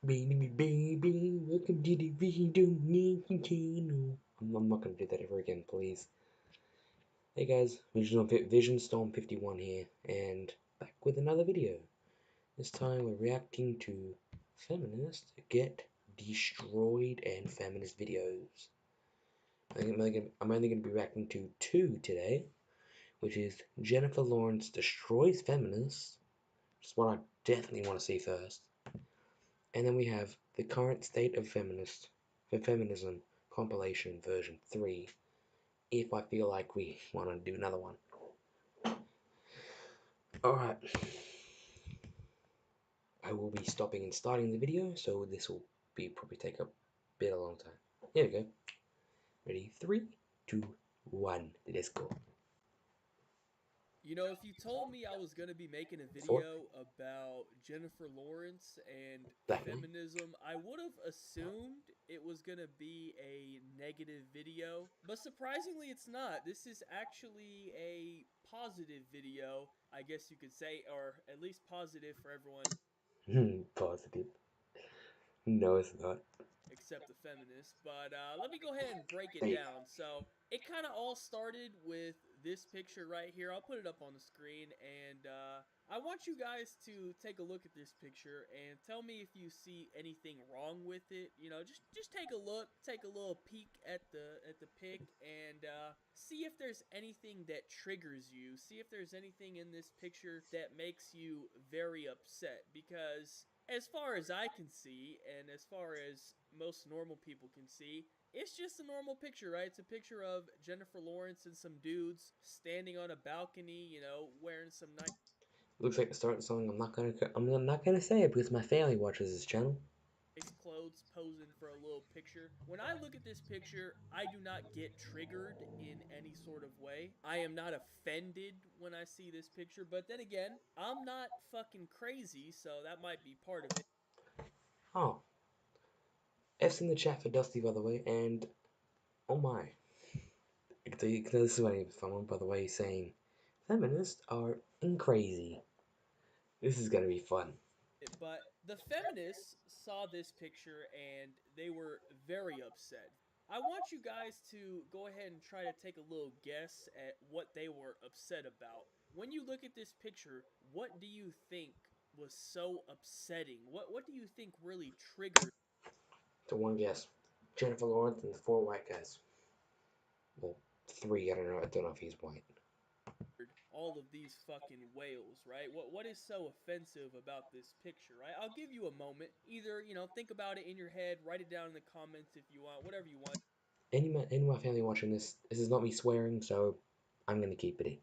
Baby, baby, welcome to the video making channel. I'm not gonna do that ever again, please. Hey guys, Vision Storm 51 here, and back with another video. This time we're reacting to Feminists Get Destroyed and Feminist videos. I'm only gonna be reacting to two today, which is Jennifer Lawrence Destroys Feminists, which is what I definitely want to see first. And then we have the current state of feminism compilation version 3, if I feel like we want to do another one. Alright, I will be stopping and starting the video, so this will probably take a bit a long time. Here we go. Ready? 3, 2, 1. Let's go. You know, if you told me I was going to be making a 4. video about Jennifer Lawrence and Definitely. feminism, I would have assumed it was going to be a negative video. But surprisingly, it's not. This is actually a positive video, I guess you could say, or at least positive for everyone Positive. No, it's not. except the feminists. But let me go ahead and break it Hey. down. So it kind of all started with this picture right here. I'll put it up on the screen, and I want you guys to take a look at this picture and tell me if you see anything wrong with it. You know, just take a look, take a little peek at the pic, and see if there's anything that triggers you. See if there's anything in this picture that makes you very upset, because as far as I can see, and as far as most normal people can see, it's just a normal picture, right? It's a picture of Jennifer Lawrence and some dudes standing on a balcony, you know, wearing some nice Looks like the start of the song. I'm not gonna say it because my family watches this channel. clothes, posing for a little picture. When I look at this picture, I do not get triggered in any sort of way. I am not offended when I see this picture, but then again, I'm not fucking crazy, so that might be part of it. Oh, F's in the chat for Dusty, by the way, and oh my. This is what he found, by the way, saying feminists are crazy. This is gonna be fun. But the feminists saw this picture and they were very upset. I want you guys to go ahead and try to take a little guess at what they were upset about. When you look at this picture, what do you think was so upsetting? What do you think really triggered So one guess. Jennifer Lawrence and the four white guys. Well, three, I don't know if he's white. all of these fucking whales, right? What is so offensive about this picture, right? I'll give you a moment. Either, you know, think about it in your head, write it down in the comments if you want, whatever you want. Any of my family watching this is not me swearing, so I'm gonna keep it in.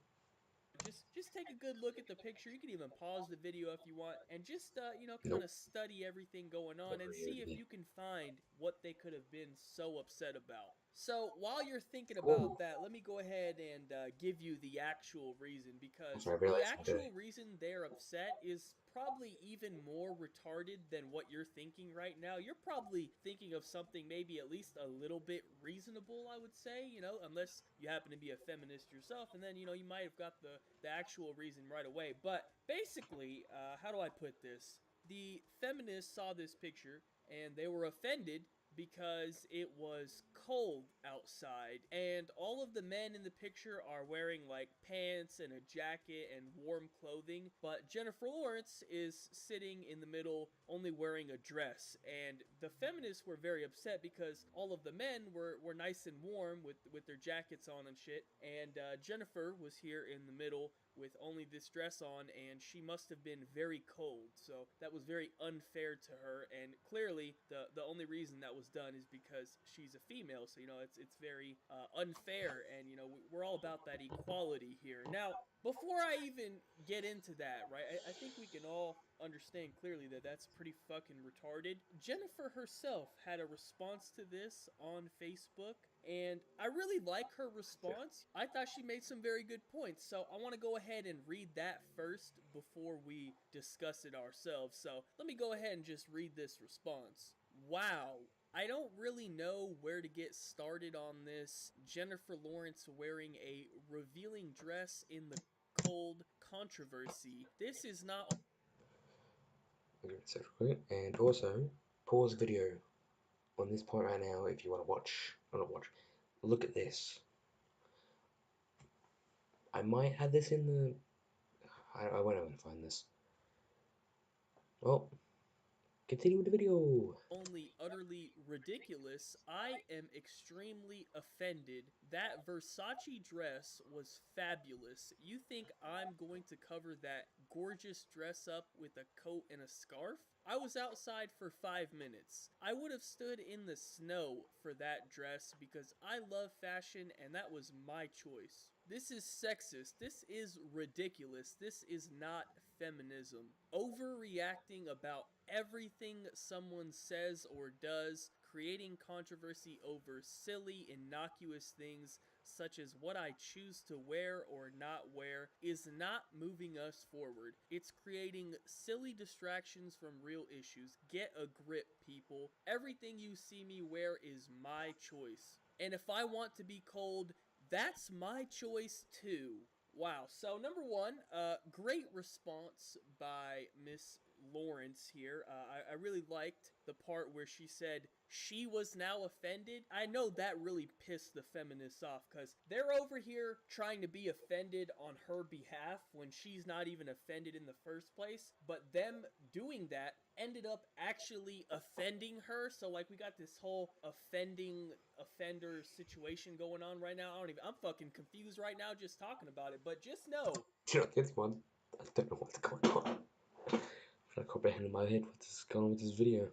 Just take a good look at the picture. You can even pause the video if you want, and just you know, kind Nope. of study everything going on Never and heard see of if me. you can find what they could have been so upset about. So while you're thinking Oh, about that, let me go ahead and give you the actual reason, I'm because sorry, I the realized I'm dirty. actual reason they're upset is probably even more retarded than what you're thinking right now. You're probably thinking of something maybe at least a little bit reasonable, I would say, you know, unless you happen to be a feminist yourself, and then, you know, you might have got the actual reason right away. But basically, how do I put this? The feminists saw this picture and they were offended because it was cold outside, and all of the men in the picture are wearing like pants and a jacket and warm clothing, but Jennifer Lawrence is sitting in the middle only wearing a dress. And the feminists were very upset because all of the men were nice and warm with their jackets on and shit, and Jennifer was here in the middle with only this dress on, and she must have been very cold. So that was very unfair to her, and clearly the only reason that was done is because she's a female. So, you know, it's very unfair, and, you know, we're all about that equality here. Now, before I even get into that, right, I think we can all understand clearly that that's pretty fucking retarded. Jennifer herself had a response to this on Facebook, and I really like her response. I thought she made some very good points, so I want to go ahead and read that first before we discuss it ourselves. So let me go ahead and just read this response. Wow, I don't really know where to get started on this Jennifer Lawrence wearing a revealing dress in the cold controversy. This is not Okay, so quick. And also, pause the video on this point right now if you want to watch, or not watch, look at this. I might have this in the, I won't even find this. Well, continue with the video. Only utterly ridiculous, I am extremely offended. That Versace dress was fabulous. You think I'm going to cover that gorgeous dress up with a coat and a scarf? I was outside for 5 minutes. I would have stood in the snow for that dress because I love fashion and that was my choice. This is sexist. This is ridiculous. This is not feminism. Overreacting about everything someone says or does, creating controversy over silly, innocuous things such as what I choose to wear or not wear, is not moving us forward. It's creating silly distractions from real issues. Get a grip, people. Everything you see me wear is my choice. And if I want to be cold, that's my choice too. Wow. So number one, great response by Miss Lawrence here. I really liked the part where she said she was now offended. I know that really pissed the feminists off because they're over here trying to be offended on her behalf when she's not even offended in the first place. But them doing that ended up actually offending her. So like we got this whole offender situation going on right now. I'm fucking confused right now just talking about it. But just know, Do you know this one? I don't know what's going on. I'm trying to comprehend in my head what's going on with this video.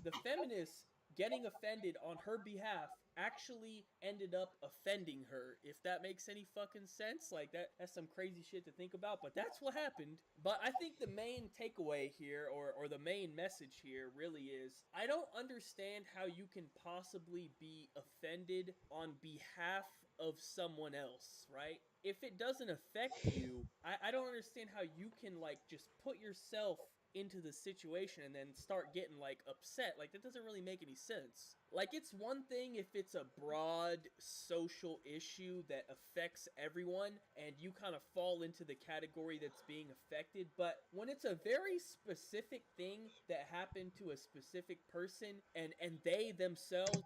the feminists getting offended on her behalf actually ended up offending her, if that makes any fucking sense. Like that's some crazy shit to think about, but that's what happened. But I think the main takeaway here, or the main message here really is, I don't understand how you can possibly be offended on behalf of someone else, right? If it doesn't affect you, I don't understand how you can like just put yourself into the situation and then start getting like upset. Like that doesn't really make any sense. Like it's one thing if it's a broad social issue that affects everyone and you kind of fall into the category that's being affected, but when it's a very specific thing that happened to a specific person and they themselves.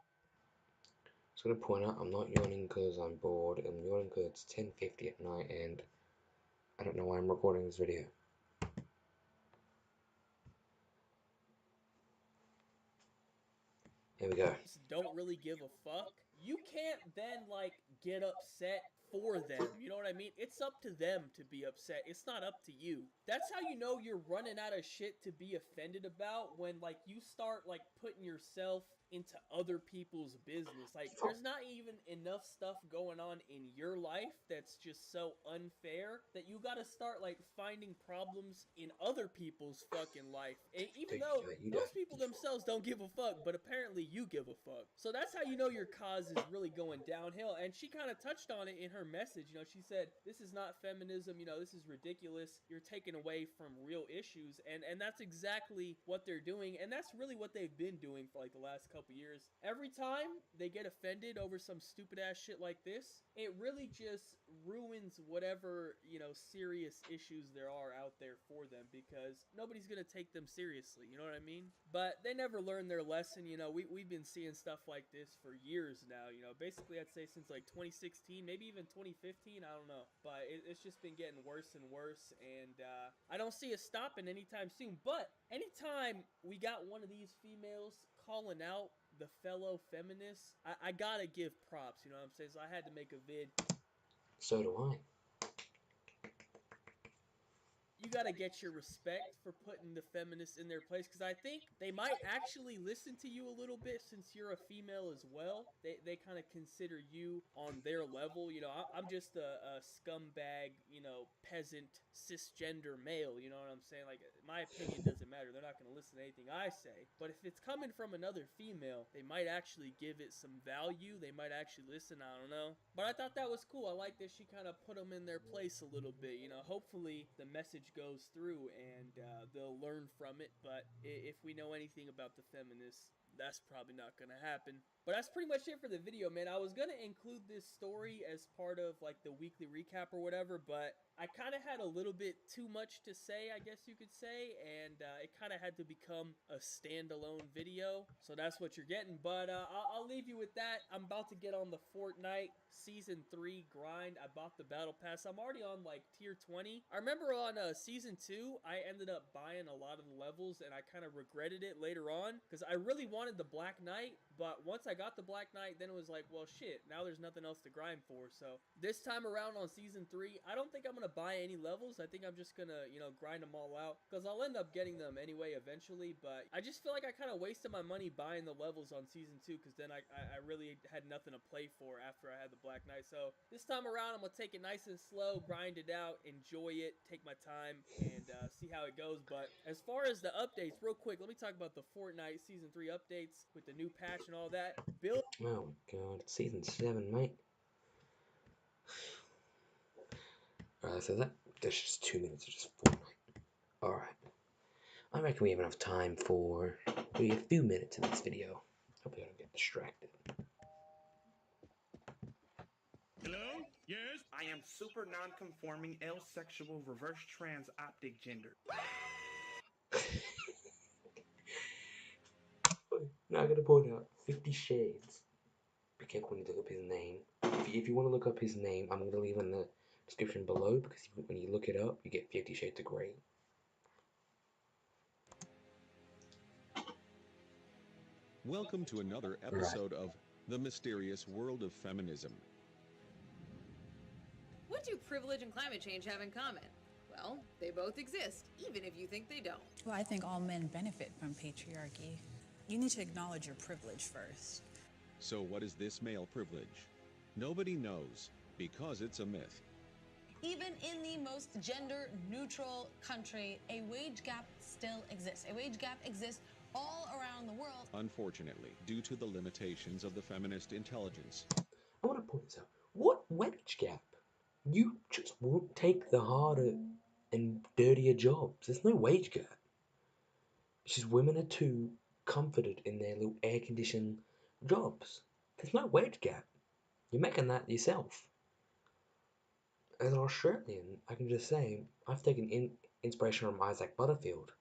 Just gonna point out I'm not yawning because I'm bored. I'm yawning because it's 10:50 at night and I don't know why I'm recording this video. Here we go. Don't really give a fuck, you can't then like get upset for them. You know what I mean? It's up to them to be upset. It's not up to you. That's how you know you're running out of shit to be offended about, when like you start like putting yourself into other people's business. Like there's not even enough stuff going on in your life that's just so unfair that you got to start like finding problems in other people's fucking life. And even though those people themselves don't give a fuck, but apparently you give a fuck. So that's how you know your cause is really going downhill. And she kind of touched on it in her message. You know, she said, this is not feminism. You know, this is ridiculous. You're taking away from real issues. And that's exactly what they're doing. And that's really what they've been doing for like the last couple years. Every time they get offended over some stupid ass shit like this, it really just ruins whatever, you know, serious issues there are out there for them, because nobody's gonna take them seriously, you know what I mean? But they never learn their lesson. You know, we've been seeing stuff like this for years now, you know, basically I'd say since like 2016, maybe even 2015, I don't know. But it's just been getting worse and worse, and I don't see it stopping anytime soon. But anytime we got one of these females calling out the fellow feminists, I gotta give props, you know what I'm saying? So I had to make a vid. So do I. You gotta get your respect for putting the feminists in their place, because I think they might actually listen to you a little bit since you're a female as well. They kind of consider you on their level. You know, I'm just a scumbag, you know, peasant, cisgender male, you know what I'm saying? Like, my opinion doesn't matter. They're not gonna listen to anything I say. But if it's coming from another female, they might actually give it some value. They might actually listen, I don't know. But I thought that was cool. I like that she kind of put them in their place a little bit. You know, hopefully the message goes through and they'll learn from it. But if we know anything about the feminists, that's probably not gonna happen. But that's pretty much it for the video, man. I was gonna include this story as part of like the weekly recap or whatever, but I kind of had a little bit too much to say, I guess you could say, and it kind of had to become a standalone video. So that's what you're getting. But I'll leave you with that. I'm about to get on the Fortnite Season 3 grind. I bought the Battle Pass. I'm already on like Tier 20. I remember on Season 2, I ended up buying a lot of the levels, and I kind of regretted it later on because I really wanted the Black Knight, but once I got the Black Knight, then it was like, well, shit, now there's nothing else to grind for. So this time around on Season 3, I don't think I'm going to buy any levels. I think I'm just going to, grind them all out because I'll end up getting them anyway eventually, but I just feel like I kind of wasted my money buying the levels on Season 2 because then I really had nothing to play for after I had the Black Knight. So this time around, I'm going to take it nice and slow, grind it out, enjoy it, take my time, and see how it goes. But as far as the updates, real quick, let me talk about the Fortnite Season 3 updates with the new patch and all that. Build. Oh my god, it's Season 7, mate. Alright, so that's just 2 minutes of just Fortnite. Alright. I reckon we have enough time for maybe a few minutes in this video. Hope I don't get distracted. Hello? Yes? I am super non-conforming L-sexual reverse trans optic gender. Now I'm gonna point out 50 Shades. Be careful when you look up his name. If you want to look up his name, I'm gonna leave in the description below because when you look it up, you get 50 Shades of Grey. Welcome to another episode of The Mysterious World of Feminism. What do privilege and climate change have in common? Well, they both exist, even if you think they don't. Well, I think all men benefit from patriarchy. You need to acknowledge your privilege first. So what is this male privilege? Nobody knows, because it's a myth. Even in the most gender-neutral country, a wage gap still exists. A wage gap exists all around the world. Unfortunately, due to the limitations of the feminist intelligence. I want to point this out. What wage gap? You just won't take the harder and dirtier jobs. There's no wage gap. It's just women are too comforted in their little air-conditioned jobs. There's no wage gap. You're making that yourself. As an Australian, I can just say I've taken inspiration from Isaac Butterfield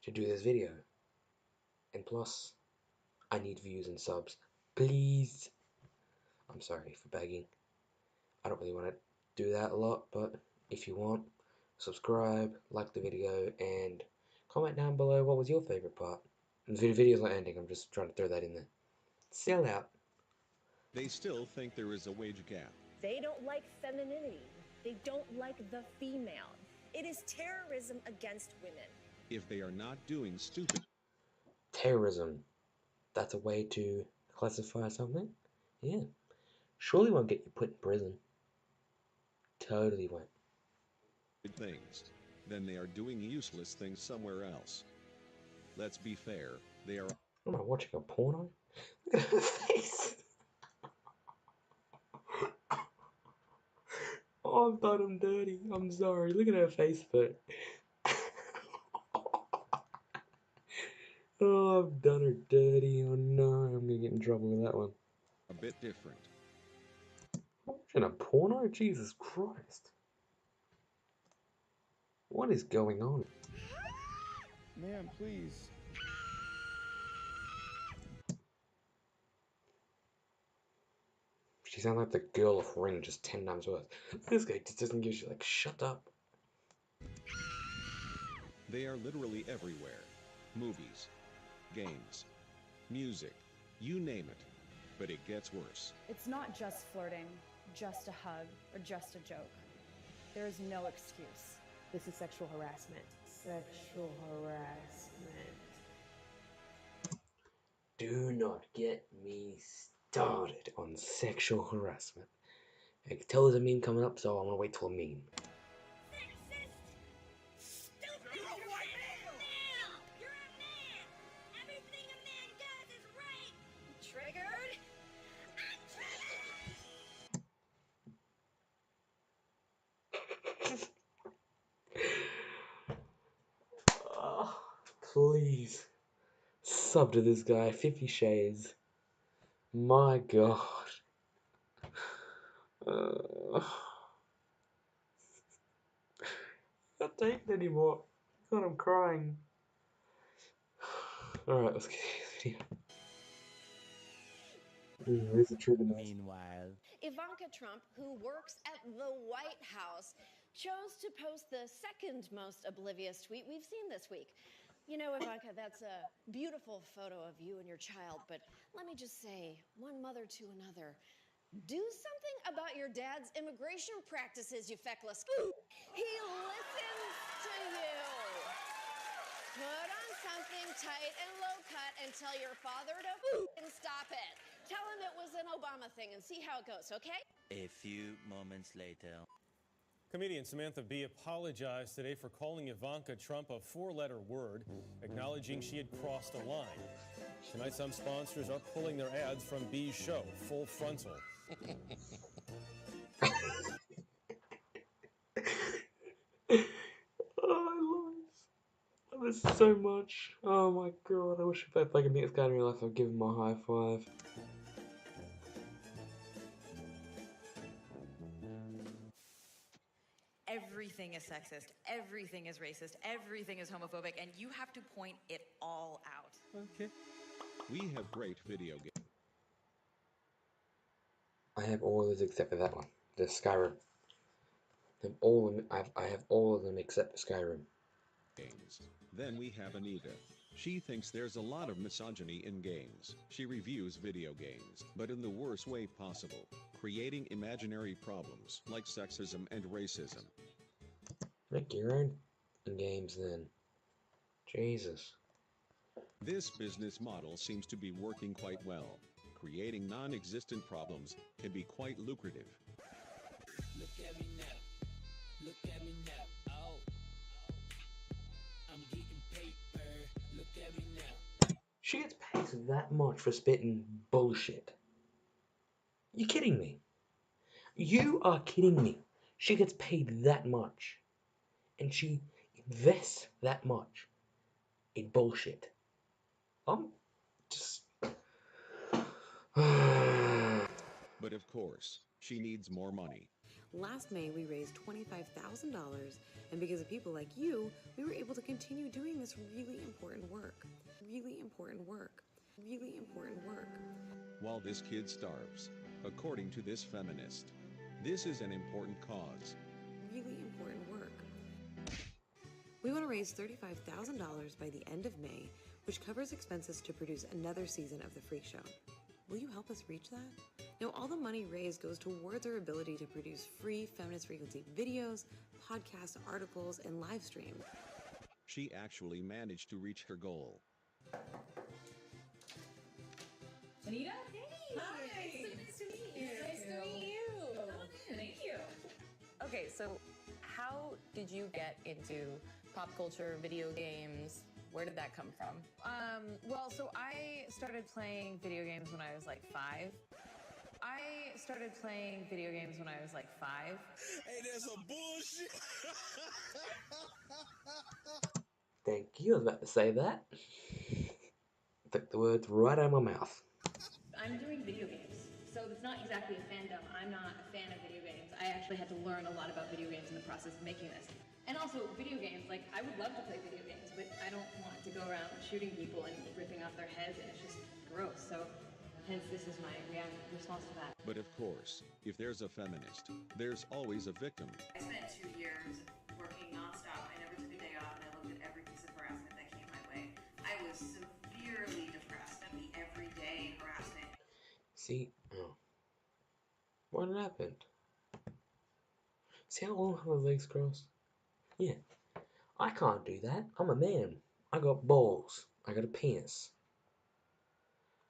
to do this video. And plus, I need views and subs. Please. I'm sorry for begging. I don't really want to do that a lot, but if you want, subscribe, like the video, and comment down below what was your favorite part. And the video's not ending, I'm just trying to throw that in there. Sell out. They still think there is a wage gap. They don't like femininity. They don't like the female. It is terrorism against women. If they are not doing stupid... Terrorism. That's a way to classify something? Yeah. Surely won't get you put in prison. Totally won't. things, then they are doing useless things somewhere else. Let's be fair, they are... Am I watching a porno? Look at her face! Oh, I've done him dirty. I'm sorry. Look at her face, but... Oh, I've done her dirty. Oh no, I'm gonna get in trouble with that one. a bit different. Watching a porno? Jesus Christ. What is going on? Ma'am, please. She sounds like the girl of Ring, just 10 times worse. This guy just doesn't give a shit, like, shut up. They are literally everywhere. Movies, games, music, you name it. But it gets worse. It's not just flirting, just a hug, or just a joke. There is no excuse. This is sexual harassment. Sexual harassment. Do not get me started on sexual harassment. I can tell there's a meme coming up, so I'm gonna wait till a meme. Please sub to this guy, 50 Shades. My god. I can't take it anymore. God, I'm crying. Alright, let's get this video. This is true. Meanwhile, Ivanka Trump, who works at the White House, chose to post the second most oblivious tweet we've seen this week. You know, Ivanka, that's a beautiful photo of you and your child, but let me just say, one mother to another, do something about your dad's immigration practices, you feckless. He listens to you. Put on something tight and low cut and tell your father to and stop it. Tell him it was an Obama thing and see how it goes, okay? a few moments later. Comedian Samantha Bee apologized today for calling Ivanka Trump a four-letter word, acknowledging she had crossed a line. Tonight, some sponsors are pulling their ads from Bee's show, Full Frontal. Oh, I love this so much. Oh my god, I wish if I could meet this guy in real life, I'd give him a high five. Everything is sexist, everything is racist, everything is homophobic, and you have to point it all out. Okay. We have great video games. I have all of those except for that one, the Skyrim. I have all of them except for Skyrim. Then we have Anita. She thinks there's a lot of misogyny in games. She reviews video games, but in the worst way possible, creating imaginary problems like sexism and racism. Make your own games then. Jesus. This business model seems to be working quite well. Creating non-existent problems can be quite lucrative. Look at me now. Look at me now. Oh. I'm getting paper. Look at me now. She gets paid that much for spitting bullshit. You kidding me? You are kidding me. She gets paid that much. And she invests that much in bullshit. I'm just... But of course, she needs more money. Last May, we raised $25,000, and because of people like you, we were able to continue doing this really important work. Really important work. Really important work. While this kid starves, according to this feminist. This is an important cause. Really important work. We want to raise $35,000 by the end of May, which covers expenses to produce another season of The Freak Show. Will you help us reach that? Now, all the money raised goes towards our ability to produce free Feminist Frequency videos, podcasts, articles, and live streams. She actually managed to reach her goal. Anita? Hey! Hi! So nice to meet you! Nice to meet you! Oh, thank you! Okay, so how did you get into pop culture, video games? Where did that come from? Well, so I started playing video games when I was like 5. Hey, there's some bullshit. Thank you, I was about to say that. Took the words right out of my mouth. I'm doing video games, so it's not exactly a fandom. I'm not a fan of video games. I actually had to learn a lot about video games in the process of making this. And also, video games, like, I would love to play video games, but I don't want to go around shooting people and ripping off their heads, and it's just gross. So, hence, this is my response to that. But of course, if there's a feminist, there's always a victim. I spent 2 years working nonstop. I never took a day off, and I looked at every piece of harassment that came my way. I was severely depressed at the everyday harassment. See? Oh. What happened? See how long my legs cross? Yeah. I can't do that. I'm a man. I got balls. I got a penis.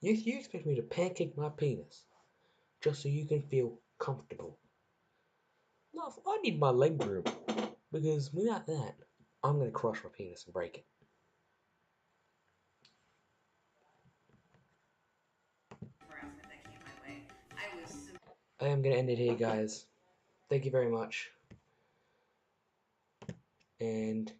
You expect me to pancake my penis just so you can feel comfortable. No, I need my leg room, because without that, I'm going to crush my penis and break it. I am going to end it here, guys. Thank you very much. And